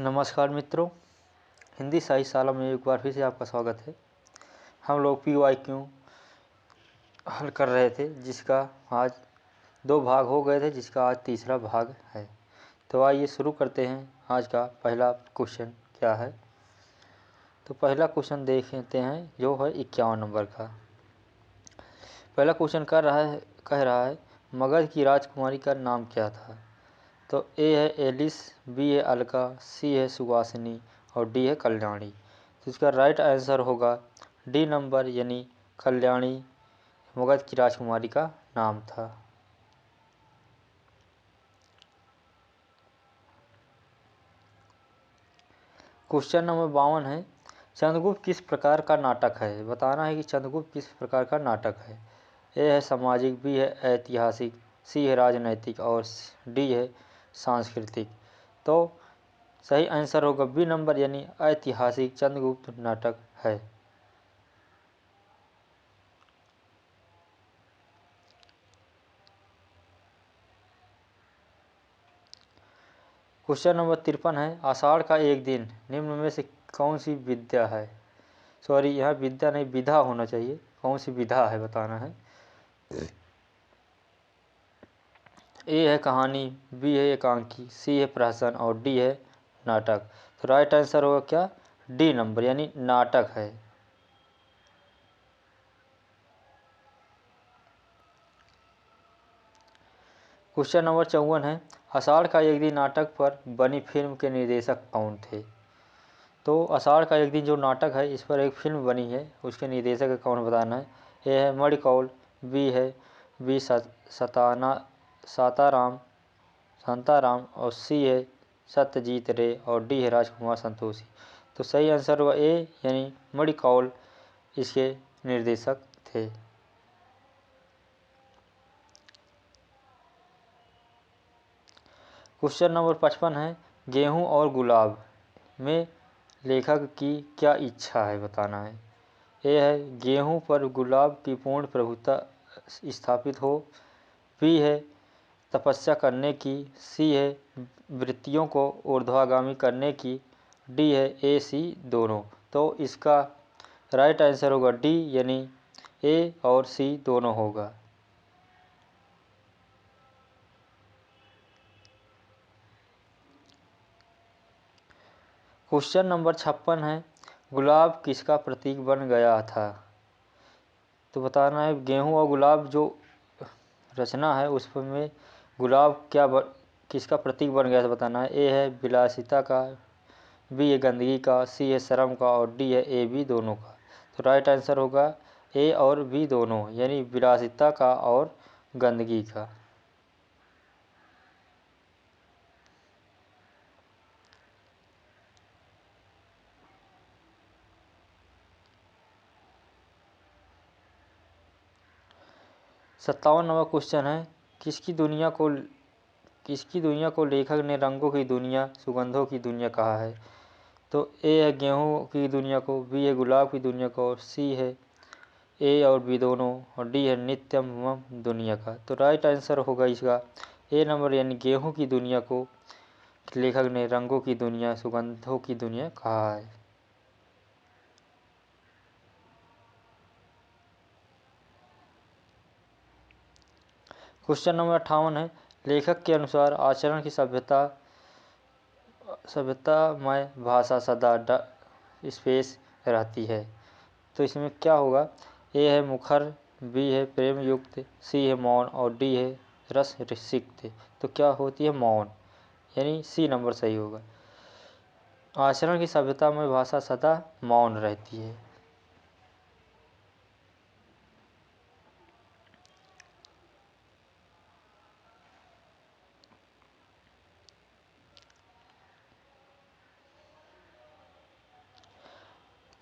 नमस्कार मित्रों, हिंदी साहित्यशाला में एक बार फिर से आपका स्वागत है। हम लोग PYQ हल कर रहे थे, जिसका आज 2 भाग हो गए थे, जिसका आज तीसरा भाग है। तो आइए शुरू करते हैं। आज का पहला क्वेश्चन क्या है? तो पहला क्वेश्चन देख लेते हैं, जो है 51 नंबर का। पहला क्वेश्चन कह रहा है मगध की राजकुमारी का नाम क्या था? तो ए है एलिस, बी है अलका, सी है सुवासिनी और डी है कल्याणी। तो इसका राइट आंसर होगा डी नंबर, यानी कल्याणी मगध की राजकुमारी का नाम था। क्वेश्चन नंबर 52 है चंद्रगुप्त किस प्रकार का नाटक है? बताना है कि चंद्रगुप्त किस प्रकार का नाटक है। ए है सामाजिक, बी है ऐतिहासिक, सी है राजनैतिक और डी है सांस्कृतिक। तो सही आंसर होगा बी नंबर, यानी ऐतिहासिक चंद्रगुप्त नाटक है। क्वेश्चन नंबर 53 है आषाढ़ का एक दिन निम्न में से कौन सी विद्या है? सॉरी, यहाँ विद्या नहीं, विधा होना चाहिए। कौन सी विधा है बताना है। ए है कहानी, बी है एकांकी, सी है प्रहसन और डी है नाटक। तो राइट आंसर होगा क्या? डी नंबर, यानी नाटक है। क्वेश्चन नंबर 54 है आषाढ़ का एक दिन नाटक पर बनी फिल्म के निर्देशक कौन थे? तो आषाढ़ का एक दिन जो नाटक है, इस पर एक फिल्म बनी है, उसके निर्देशक कौन बताना है। ए है मणिकौल, बी है बी शांताराम और सी है सत्यजीत रे और डी है राजकुमार संतोषी। तो सही आंसर होगा ए, यानी मणिकौल इसके निर्देशक थे। क्वेश्चन नंबर 55 है गेहूं और गुलाब में लेखक की क्या इच्छा है? बताना है। ए है गेहूं पर गुलाब की पूर्ण प्रभुता स्थापित हो, बी है तपस्या करने की, सी है वृत्तियों को ऊर्ध्वगामी करने की, डी है ए सी दोनों। तो इसका राइट आंसर होगा डी, यानी ए और सी दोनों होगा। क्वेश्चन नंबर 56 है गुलाब किसका प्रतीक बन गया था? तो बताना है गेहूं और गुलाब जो रचना है उसमें गुलाब किसका प्रतीक बन गया था बताना है। ए है विलासिता का, बी है गंदगी का, सी है शर्म का और डी है ए बी दोनों का। तो राइट आंसर होगा ए और बी दोनों, यानी विलासिता का और गंदगी का। सत्तावन नंबर क्वेश्चन है किसकी दुनिया को लेखक ने रंगों की दुनिया, सुगंधों की दुनिया कहा है? तो ए है गेहूं की दुनिया को, बी है गुलाब की दुनिया को और सी है ए और बी दोनों और डी है नित्यम दुनिया का। तो राइट आंसर होगा इसका ए नंबर, यानी गेहूं की दुनिया को लेखक ने रंगों की दुनिया, सुगंधों की दुनिया कहा है। क्वेश्चन नंबर 58 है लेखक के अनुसार आचरण की सभ्यतामय भाषा सदा स्पेस रहती है। तो इसमें क्या होगा? ए है मुखर, बी है प्रेम युक्त, सी है मौन और डी है रस सिक्त। तो क्या होती है? मौन, यानी सी नंबर सही होगा। आचरण की सभ्यता में भाषा सदा मौन रहती है।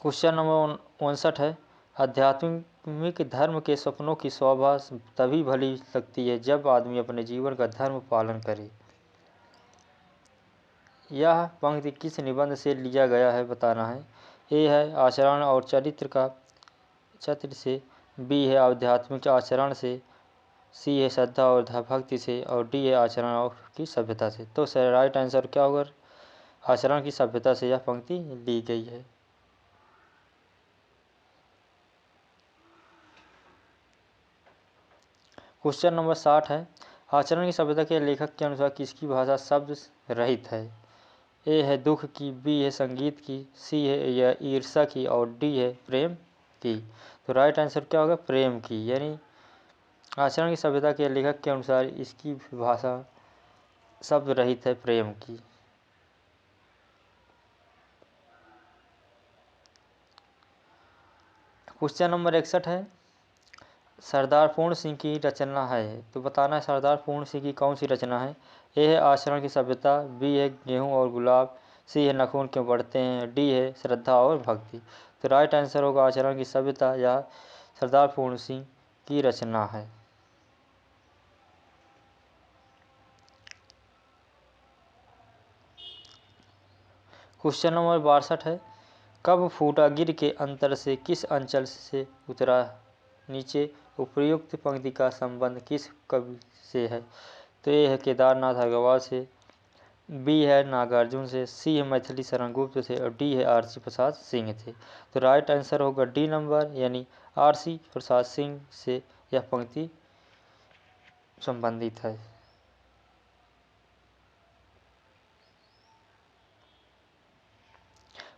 क्वेश्चन नंबर 59 है आध्यात्मिक धर्म के सपनों की शोभा तभी भली लगती है जब आदमी अपने जीवन का धर्म पालन करे। यह पंक्ति किस निबंध से लिया गया है? बताना है। ए है आचरण और चरित्र से, बी है आध्यात्मिक आचरण से, सी है श्रद्धा और भक्ति से और डी है आचरण और की सभ्यता से। तो राइट आंसर क्या होगा? आचरण की सभ्यता से यह पंक्ति ली गई है। क्वेश्चन नंबर 60 है, आचरण की सभ्यता के लेखक के अनुसार किसकी भाषा शब्द रहित है? ए है दुख की, बी है संगीत की, सी है या ईर्ष्या की और डी है प्रेम की। तो राइट आंसर क्या होगा? प्रेम की। यानी आचरण की सभ्यता के लेखक के अनुसार इसकी भाषा शब्द रहित है, प्रेम की। क्वेश्चन नंबर 61 है, सरदार पूर्ण सिंह की रचना है, तो बताना है सरदार पूर्ण सिंह की कौन सी रचना है। ए है आचरण की सभ्यता, बी है गेहूं और गुलाब, सी है नखून क्यों बढ़ते हैं, डी है श्रद्धा और भक्ति। तो राइट आंसर होगा आचरण की सभ्यता या सरदार पूर्ण सिंह की रचना है। क्वेश्चन नंबर 62 है, कब फूटा गिर के अंतर से किस अंचल से उतरा नीचे, उपयुक्त पंक्ति का संबंध किस कवि से है। तो ये है केदारनाथ अग्रवाल से, बी है नागार्जुन से, सी है मैथिली शरण गुप्त से और डी है आरसी प्रसाद सिंह थे। तो राइट आंसर होगा डी नंबर, यानी आरसी प्रसाद सिंह से यह पंक्ति संबंधित है।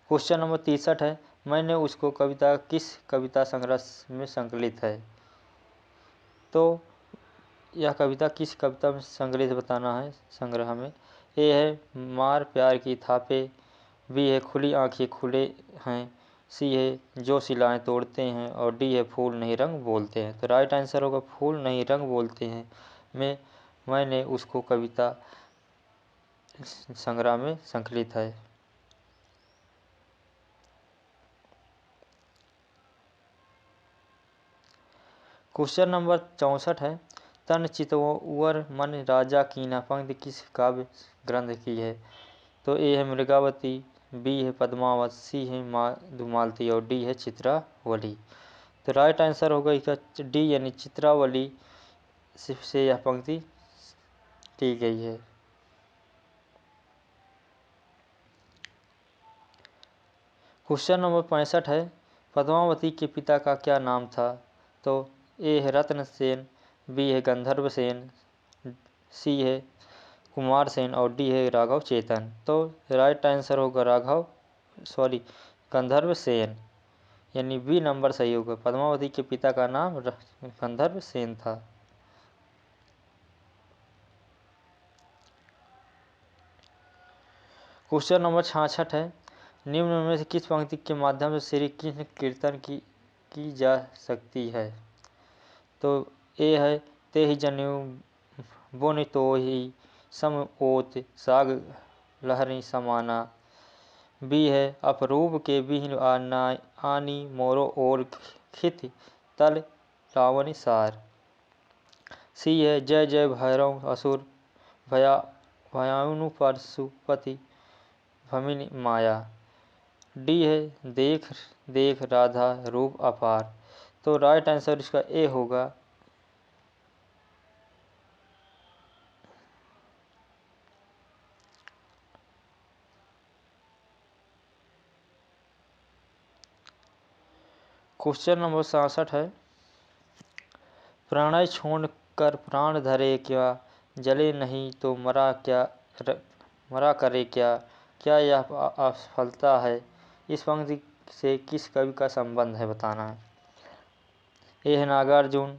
क्वेश्चन नंबर 63 है, मैंने उसको कविता किस कविता संग्रह में संकलित है। तो यह कविता किस कविता में संग्रहित बताना है संग्रह में। ए है मार प्यार की थापे, बी है खुली आंखें खुले हैं, सी है जो सिलाएं तोड़ते हैं और डी है फूल नहीं रंग बोलते हैं। तो राइट आंसर होगा फूल नहीं रंग बोलते हैं में मैंने उसको कविता संग्रह में संकलित है। क्वेश्चन नंबर 64 है, तन चितवर मन राजा कीना पंक्ति किस काव्य ग्रंथ की है। तो ए है मृगावती, बी है पद्मावत, सी है मधुमालती और डी है चित्रावली। तो राइट आंसर होगा इसका डी, यानी चित्रावली से यह पंक्ति की गई है। क्वेश्चन नंबर 65 है, पद्मावती के पिता का क्या नाम था। तो ए है रत्न सेन, बी है गंधर्व सेन, सी है कुमार सेन और डी है राघव चेतन। तो राइट आंसर होगा गंधर्व सेन, यानी बी नंबर सही होगा। पद्मावती के पिता का नाम गंधर्व सेन था। क्वेश्चन नंबर 66 है, निम्न में से किस पंक्ति के माध्यम से श्री कृष्ण कीर्तन की जा सकती है। तो ए है ते ही जनेऊ बोनि तो ही सम ओत साग लहरी समाना, बी है अपरूप के बिहीन आनी मोरो और खित तल लावनी सार, सी है जय जय भैरव असुर भयानु परशुपति भमिनी माया, डी है देख देख राधा रूप अपार। तो राइट आंसर इसका ए होगा। क्वेश्चन नंबर 67 है, प्रणय छोड़ कर प्राण धरे क्या, जले नहीं तो मरा करे क्या, क्या यह असफलता है। इस पंक्ति से किस कवि का संबंध है बताना है। ए है नागार्जुन,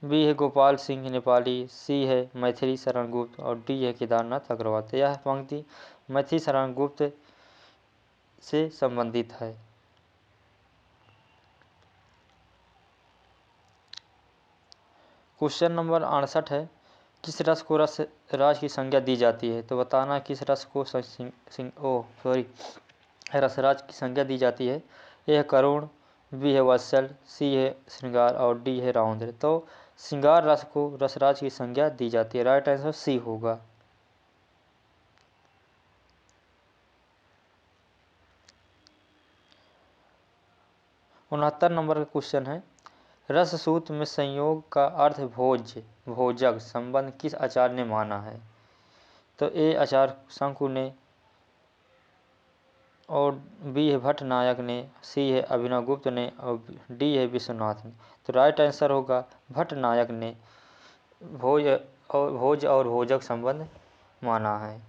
बी है गोपाल सिंह नेपाली, सी है मैथिली शरण गुप्त और डी है केदारनाथ अग्रवाल। तो यह पंक्ति मैथिली शरण गुप्त से संबंधित है। क्वेश्चन नंबर 68 है, किस रस को राज की संज्ञा दी जाती है। तो बताना किस रस को रसराज की संज्ञा दी जाती है। ए है करुण, बी है वत्सल, सी है श्रृंगार और डी है रौद्र। तो श्रृंगार रस को रसराज की संज्ञा दी जाती है। राइट आंसर सी होगा। उनहत्तर नंबर का क्वेश्चन है, रस सूत्र में संयोग का अर्थ भोज्य भोजक संबंध किस आचार्य ने माना है। तो ए आचार्य शंकु ने, और बी है भट्ट नायक ने, सी है अभिनव गुप्त ने, और डी है विश्वनाथ ने। तो राइट आंसर होगा भट्ट नायक ने भोज और भोजक संबंध माना है।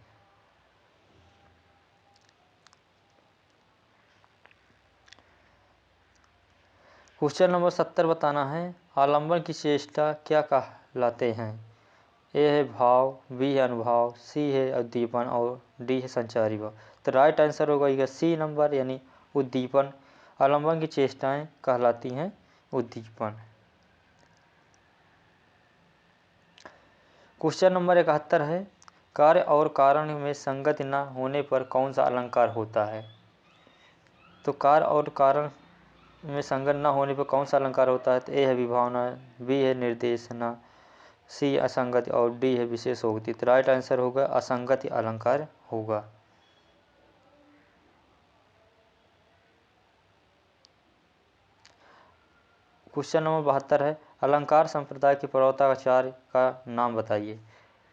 क्वेश्चन नंबर 70 बताना है, आलंबन की चेष्टा क्या कहलाते हैं। ए है भाव, बी है अनुभाव, सी है उद्दीपन और डी है संचारी भाव। तो राइट आंसर होगा सी नंबर यानी उद्दीपन। आलंबन की चेष्टाएं कहलाती हैं उद्दीपन। क्वेश्चन नंबर 71 है, कार्य और कारण में संगति न होने पर कौन सा अलंकार होता है। तो कार्य और कारण में संगत न होने पर कौन सा अलंकार होता है। तो ए है विभावना, बी है निर्देशना, सी असंगति और डी है विशेषोक्ति। तो राइट आंसर होगा असंगति अलंकार होगा। क्वेश्चन नंबर 72 है, अलंकार संप्रदाय के प्रवर्तक आचार्य का नाम बताइए।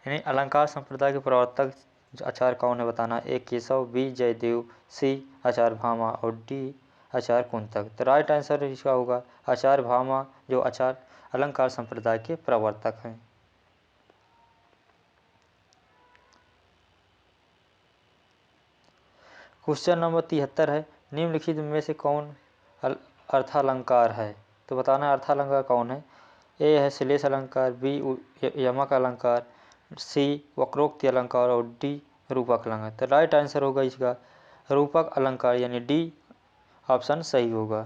यानी अलंकार संप्रदाय के प्रवर्तक आचार्य कौन है बताना। ए केशव, बी जयदेव, सी आचार्य भामा और डी आचार्य कुंतक। तो राइट आंसर इसका होगा आचार्य भामा, जो आचार्य अलंकार संप्रदाय के प्रवर्तक हैं। क्वेश्चन नंबर 73 है, निम्नलिखित में से कौन अर्थालंकार है। तो बताना है अर्थालंकार कौन है। ए है श्लेष अलंकार, बी यमक अलंकार, सी वक्रोक्ति अलंकार और डी रूपक अलंकार। तो राइट आंसर होगा इसका रूपक अलंकार यानी डी ऑप्शन सही होगा।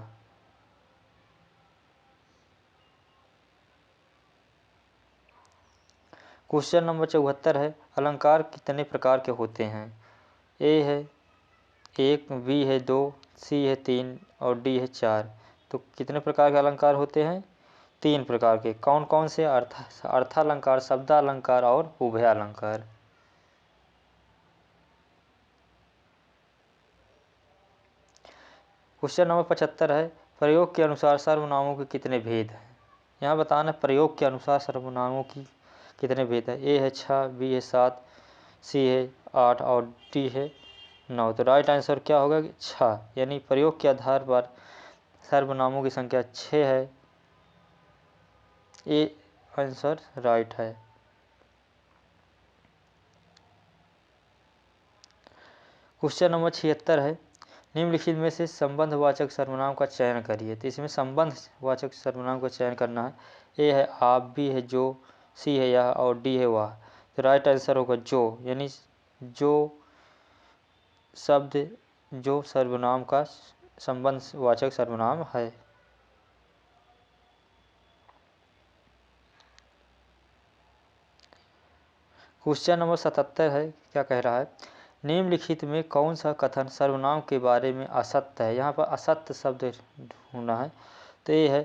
क्वेश्चन नंबर 74 है, अलंकार कितने प्रकार के होते हैं। ए है 1, बी है 2, सी है 3 और डी है 4। तो कितने प्रकार के अलंकार होते हैं। 3 प्रकार के। कौन कौन से। अर्थालंकार, शब्दालंकार और उभयालंकार। क्वेश्चन नंबर 75 है, प्रयोग के अनुसार सर्वनामों के कितने भेद हैं। यहाँ बताना प्रयोग के अनुसार सर्वनामों की कितने भेद हैं। ए है 6, बी है 7, सी है 8 और डी है 9। तो राइट आंसर क्या होगा 6, यानी प्रयोग के आधार पर सर्वनामों की संख्या 6 है। ए आंसर राइट है। क्वेश्चन नंबर 76 है, निम्नलिखित में से संबंधवाचक सर्वनाम का चयन करिए। तो इसमें संबंधवाचक सर्वनाम का चयन करना है। ए है आप, बी है जो, सी है यह और डी है वह। तो राइट आंसर होगा जो, यानी जो शब्द जो सर्वनाम का संबंधवाचक सर्वनाम है। क्वेश्चन नंबर 77 है, क्या कह रहा है, निम्नलिखित में कौन सा कथन सर्वनाम के बारे में असत्य है। यहाँ पर असत्य शब्द ढूंढना है। तो ये है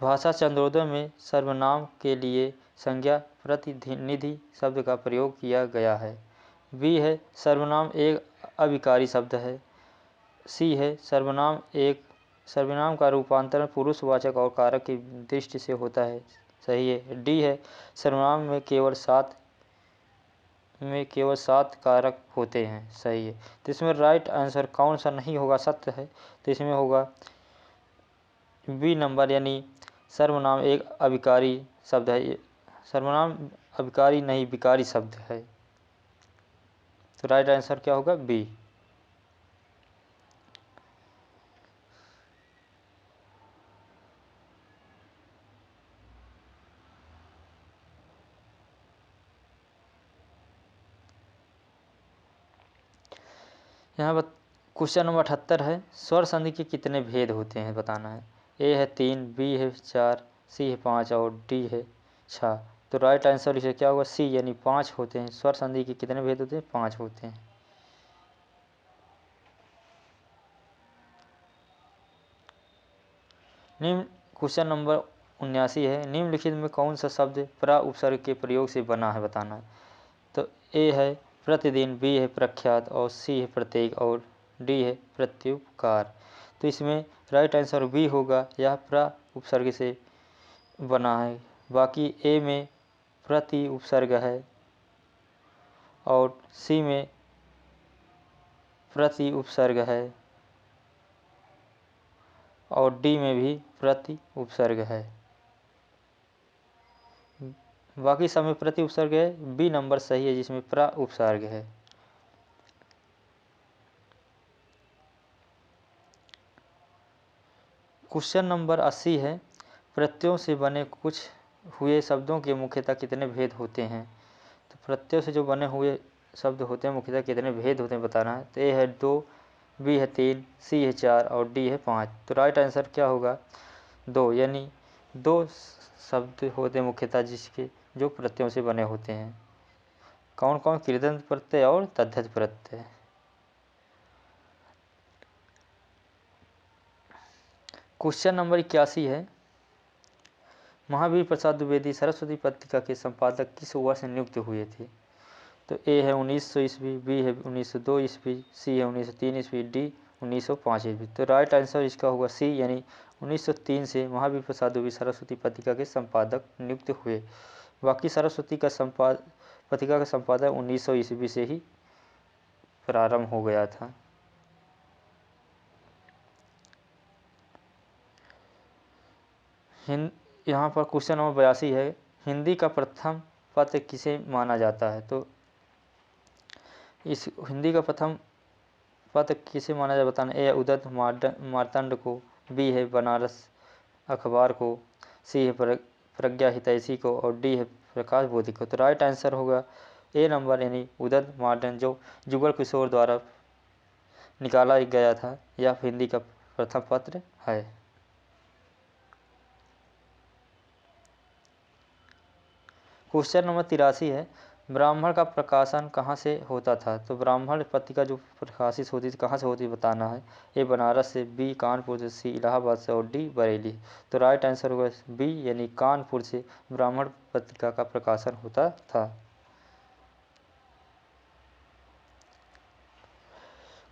भाषा चंद्रोदय में सर्वनाम के लिए संज्ञा प्रतिनिधि शब्द का प्रयोग किया गया है। बी है सर्वनाम एक अविकारी शब्द है। सी है सर्वनाम का रूपांतरण पुरुषवाचक और कारक की दृष्टि से होता है। सही है। डी है सर्वनाम में केवल 7 कारक होते हैं। सही है। तो इसमें राइट आंसर कौन सा नहीं होगा, सत्य है। तो इसमें होगा बी नंबर, यानी सर्वनाम एक अविकारी शब्द है। सर्वनाम अविकारी नहीं विकारी शब्द है। तो राइट आंसर क्या होगा बी। यहाँ क्वेश्चन नंबर 78 है, स्वर संधि के कितने भेद होते हैं बताना है। ए है 3, बी है 4, सी है 5 और डी है 6। तो राइट आंसर इसे क्या होगा सी, यानी 5 होते हैं। स्वर संधि के कितने भेद होते हैं, 5 होते हैं। निम्न क्वेश्चन नंबर 79 है, निम्नलिखित में कौन सा शब्द प्रा उपसर्ग के प्रयोग से बना है बताना है। तो ए है प्रतिदिन, बी है प्रख्यात और सी है प्रत्येक और डी है प्रत्युपकार। तो इसमें राइट आंसर बी होगा, यह प्रा उपसर्ग से बना है। बाकी ए में प्रति उपसर्ग है और सी में प्रति उपसर्ग है और डी में भी प्रति उपसर्ग है। बाकी सब में प्रति उपसर्ग है, बी नंबर सही है जिसमें प्र उपसर्ग है। क्वेश्चन नंबर 80 है, प्रत्ययों से बने कुछ हुए शब्दों के मुख्यतः कितने भेद होते हैं। तो प्रत्ययों से जो बने हुए शब्द होते हैं मुख्यतः कितने भेद होते हैं बताना है। तो ए है 2, बी है 3, सी है 4 और डी है 5। तो राइट आंसर क्या होगा 2, यानी 2 शब्द होते हैं मुख्यतः जिसके जो प्रत्ययों से बने होते हैं। कौन कौन? कृदंत प्रत्यय और तद्धित प्रत्यय। क्वेश्चन नंबर 81 है, महावीर प्रसाद द्विवेदी सरस्वती पत्रिका के संपादक किस वर्ष नियुक्त हुए थे। तो ए है 1900 ईस्वी, बी है 1902 ईस्वी, सी है 1903 ईस्वी, डी 1905 ईस्वी। तो राइट आंसर इसका होगा सी, यानी 1903 से महावीर प्रसाद द्विवेदी सरस्वती पत्रिका के संपादक नियुक्त हुए। बाकी सरस्वती का पत्रिका का संपादन 1900 ईस्वी से ही प्रारंभ हो गया था। यहाँ पर क्वेश्चन नंबर 82 है, हिंदी का प्रथम पत्र किसे माना जाता है। तो इस हिंदी का प्रथम पत्र किसे माना जाता बताना। ए उदत मार्तंड को, बी है बनारस अखबार को, सी है प्रज्ञा हितैषी को और डी है प्रकाश बोधि को। तो राइट आंसर होगा ए नंबर, यानी उदत मार्तंड जो जुगल किशोर द्वारा निकाला गया था, यह हिंदी का प्रथम पत्र है। क्वेश्चन नंबर 83 है, ब्राह्मण का प्रकाशन कहाँ से होता था। तो ब्राह्मण पत्रिका जो प्रकाशित होती थी कहाँ से होती बताना है। ए बनारस से, बी कानपुर से, सी इलाहाबाद से और डी बरेली। तो राइट आंसर होगा बी, यानी कानपुर से ब्राह्मण पत्रिका का प्रकाशन होता था।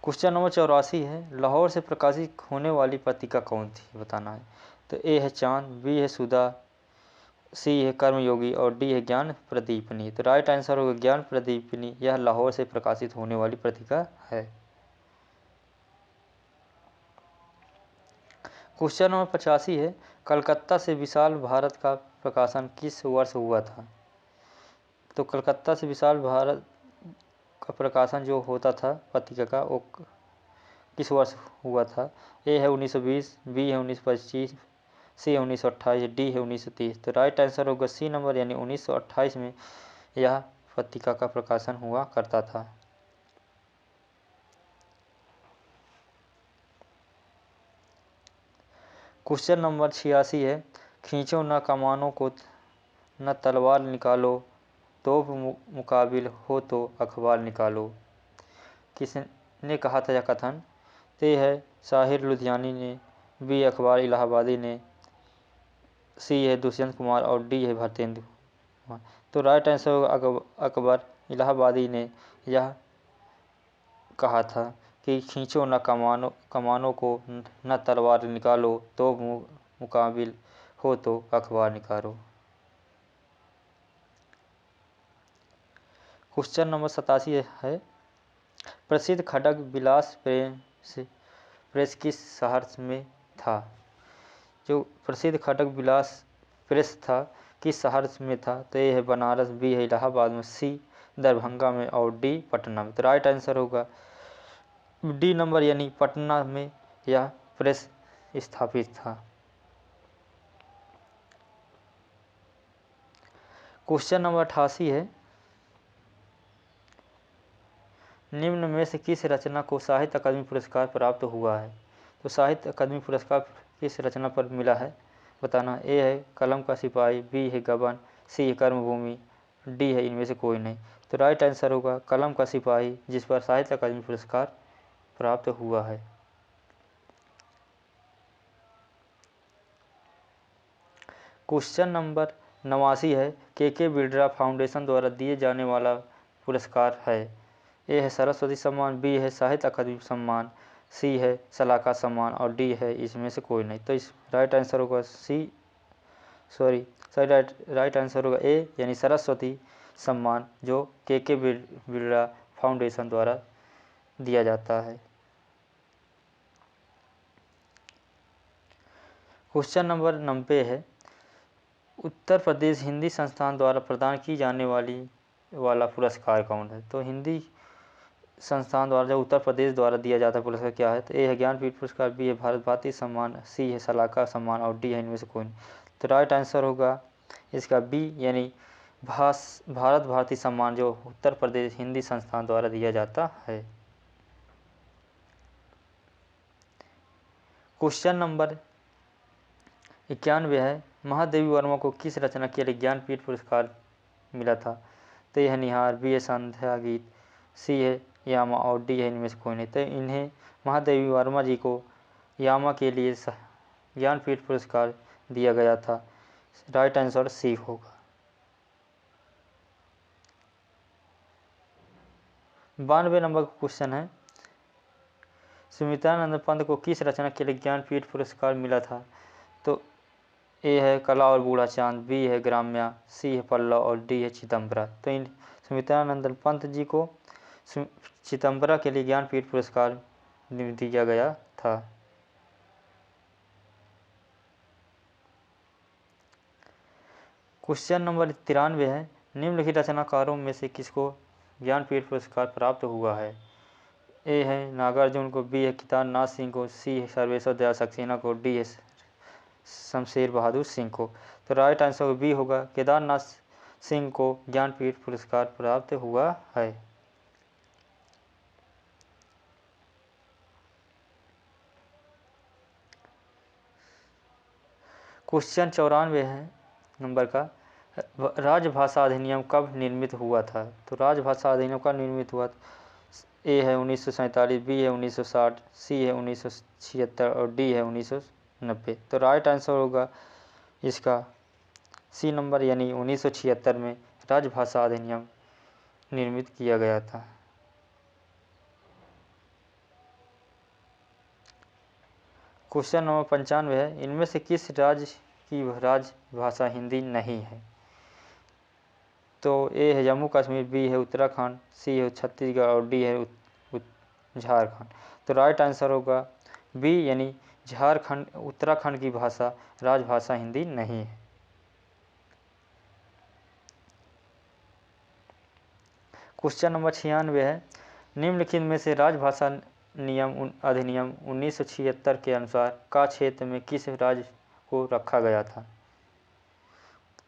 क्वेश्चन नंबर 84 है, लाहौर से प्रकाशित होने वाली पत्रिका कौन थी बताना है। तो ए है चांद, बी है सुधा, सी है कर्मयोगी और डी है ज्ञान प्रदीपनी। तो राइट आंसर होगा ज्ञान प्रदीपनी, यह लाहौर से प्रकाशित होने वाली पत्रिका है। क्वेश्चन नंबर 85 है, कलकत्ता से विशाल भारत का प्रकाशन किस वर्ष हुआ था। तो कलकत्ता से विशाल भारत का प्रकाशन जो होता था पत्रिका का वो किस वर्ष हुआ था। ए है 1920, बी है 1925, सी है 1928, डी है 1930। तो राइट आंसर होगा सी नंबर, यानी 1928 में यह पत्रिका का प्रकाशन हुआ करता था। क्वेश्चन नंबर 86 है, खींचो न कमानों को न तलवार निकालो, तोप मुकाबिल हो तो अखबार निकालो। किसने कहा था यह कथन। ते है साहिर लुधियानी ने, बी अखबार इलाहाबादी ने, सी है दुष्यंत कुमार और डी है भारतेंदु। तो राइट आंसर होगा अकबर इलाहाबादी ने यह कहा था कि खींचो न कमानों को न तलवार निकालो, तो मुकाबिल हो तो अखबार निकालो। क्वेश्चन नंबर 87 है, प्रसिद्ध खड्ग विलास प्रेस किस शहर में था। जो प्रसिद्ध खड्ग विलास प्रेस था किस शहर में था। तो ये है बनारस, बी है इलाहाबाद में, सी दरभंगा में और डी पटना में। तो राइट आंसर होगा डी नंबर, यानी पटना में यह प्रेस स्थापित था। क्वेश्चन नंबर 88 है, निम्न में से किस रचना को साहित्य अकादमी पुरस्कार प्राप्त हुआ है। तो साहित्य अकादमी पुरस्कार किस रचना पर मिला है बताना। ए है कलम का सिपाही, बी है गबन, सी है कर्मभूमि, डी है इनमें से कोई नहीं। तो राइट आंसर होगा कलम का सिपाही, जिस पर साहित्य अकादमी पुरस्कार प्राप्त हुआ है। क्वेश्चन नंबर 89 है, के बिरला फाउंडेशन द्वारा दिए जाने वाला पुरस्कार है। ए है सरस्वती सम्मान, बी है साहित्य अकादमी सम्मान, सी है सलाहकार सम्मान और डी है इसमें से कोई नहीं। तो इस राइट आंसर होगा राइट आंसर होगा ए, यानी सरस्वती सम्मान जो के बिरला फाउंडेशन द्वारा दिया जाता है। क्वेश्चन नंबर 90 है, उत्तर प्रदेश हिंदी संस्थान द्वारा प्रदान की जाने वाला पुरस्कार कौन है? तो हिंदी संस्थान द्वारा जो उत्तर प्रदेश द्वारा दिया जाता है पुरस्कार क्या है? तो ए है ज्ञानपीठ पुरस्कार, बी है भारत भारती सम्मान, सी है सलाहकार सम्मान और डी है इनमें से कोई नहीं। तो राइट आंसर होगा इसका बी, यानी भारत भारती सम्मान जो उत्तर प्रदेश हिंदी संस्थान द्वारा दिया जाता है। क्वेश्चन नंबर 91 है, महादेवी वर्मा को किस रचना के लिए ज्ञानपीठ पुरस्कार मिला था? तो यह निहार, बी है संध्या गीत, सी है यामा और डी है इनमें से कोई नहीं। तो इन्हें महादेवी वर्मा जी को यामा के लिए ज्ञानपीठ पुरस्कार दिया गया था। राइट आंसर सी होगा। 92 नंबर का क्वेश्चन है, सुमित्रानंद पंत को किस रचना के लिए ज्ञानपीठ पुरस्कार मिला था? तो ए है कला और बूढ़ा चांद, बी है ग्राम्या, सी है पल्लव और डी है चिदम्बरा। तो इन सुमित्रानंद पंत जी को चिदम्बरा के लिए ज्ञानपीठ पुरस्कार दिया गया था। क्वेश्चन नंबर 93 है, निम्नलिखित रचनाकारों में से किसको ज्ञानपीठ पुरस्कार प्राप्त हुआ है? ए है नागार्जुन को, बी है केदारनाथ सिंह को, सी है सर्वेश्वर दयाल सक्सेना को, डी है शमशेर बहादुर सिंह को। तो राइट आंसर बी होगा, केदारनाथ सिंह को ज्ञानपीठ पुरस्कार प्राप्त हुआ है। क्वेश्चन 94 है नंबर का, राजभाषा अधिनियम कब निर्मित हुआ था? तो राजभाषा अधिनियम कब निर्मित हुआ? ए है 1947, बी है 1960, सी है 1976 और डी है 1990। तो राइट आंसर होगा इसका सी नंबर, यानी 1976 में राजभाषा अधिनियम निर्मित किया गया था। क्वेश्चन नंबर 95 है, इनमें से किस राज्य की राजभाषा हिंदी नहीं है? तो ए है जम्मू कश्मीर, बी है उत्तराखंड, सी है छत्तीसगढ़ और डी है झारखंड। तो राइट आंसर होगा बी, यानी झारखंड उत्तराखंड की भाषा राजभाषा हिंदी नहीं है। क्वेश्चन नंबर 96 है, निम्नलिखित में से राजभाषा अधिनियम 1976 के अनुसार का क्षेत्र में किस राज्य को रखा गया था?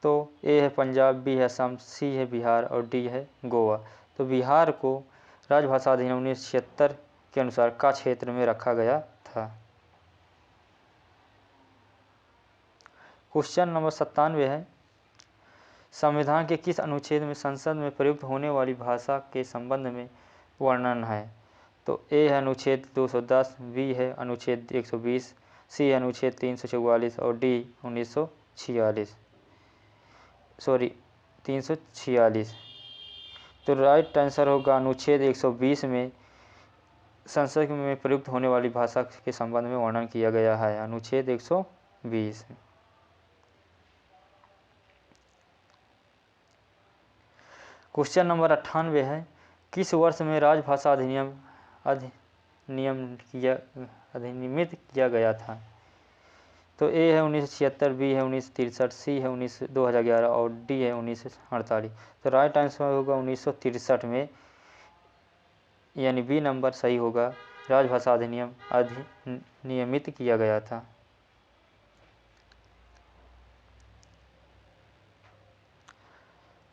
तो ए है पंजाब, बी है असम, सी है बिहार और डी है गोवा। तो बिहार को राजभाषा अधिनियम 1976 के अनुसार का क्षेत्र में रखा गया था। क्वेश्चन नंबर 97 है, संविधान के किस अनुच्छेद में संसद में प्रयुक्त होने वाली भाषा के संबंध में वर्णन है? तो ए है अनुच्छेद 210, बी है अनुच्छेद 120, सी है अनुच्छेद 344 और डी 346। तो राइट आंसर होगा अनुच्छेद 120 में संसद में प्रयुक्त होने वाली भाषा के संबंध में वर्णन किया गया है, अनुच्छेद 120। क्वेश्चन नंबर 98 है, किस वर्ष में राजभाषा अधिनियमित किया गया था? तो ए है 1976, बी है 1963, सी है 2011 और डी है 1948। तो राइट आंसर होगा 1963 में, यानी बी नंबर सही होगा, राजभाषा अधिनियम अधिनियमित किया गया था।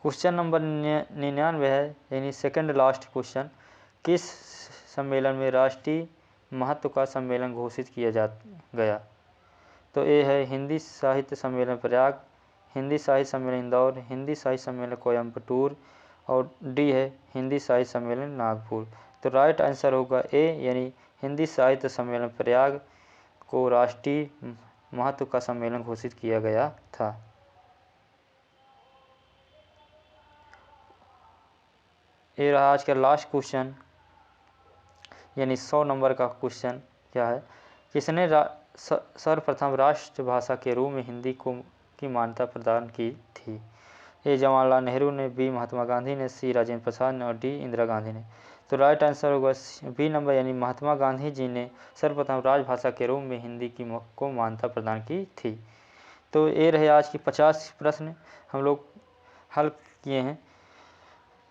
क्वेश्चन नंबर 99 है, यानी सेकंड लास्ट क्वेश्चन, किस सम्मेलन में राष्ट्रीय महत्व का सम्मेलन घोषित किया गया? तो ए है हिंदी साहित्य सम्मेलन प्रयाग, हिंदी साहित्य सम्मेलन इंदौर, हिंदी साहित्य सम्मेलन कोयम्बटूर और डी है हिंदी साहित्य सम्मेलन नागपुर। तो राइट आंसर होगा ए, यानी हिंदी साहित्य सम्मेलन प्रयाग को राष्ट्रीय महत्व का सम्मेलन घोषित किया गया था। ये रहा आज का लास्ट क्वेश्चन, यानी 100 नंबर का क्वेश्चन क्या है, किसने सर्वप्रथम राष्ट्रभाषा के रूप में हिंदी को की मान्यता प्रदान की थी? ए जवाहरलाल नेहरू ने, बी महात्मा गांधी ने, सी राजेंद्र प्रसाद ने और डी इंदिरा गांधी ने। तो राइट आंसर होगा बी नंबर, यानी महात्मा गांधी जी ने सर्वप्रथम राजभाषा के रूप में हिंदी को मान्यता प्रदान की थी। तो ये रहे आज की 50 प्रश्न हम लोग हल किए हैं।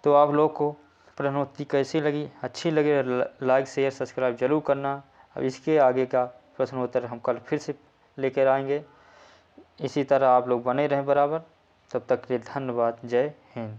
तो आप लोग को प्रश्नोत्तरी कैसी लगी? अच्छी लगे लाइक शेयर सब्सक्राइब जरूर करना। अब इसके आगे का प्रश्नोत्तर हम कल फिर से लेकर आएंगे। इसी तरह आप लोग बने रहें बराबर। तब तक के लिए धन्यवाद। जय हिंद।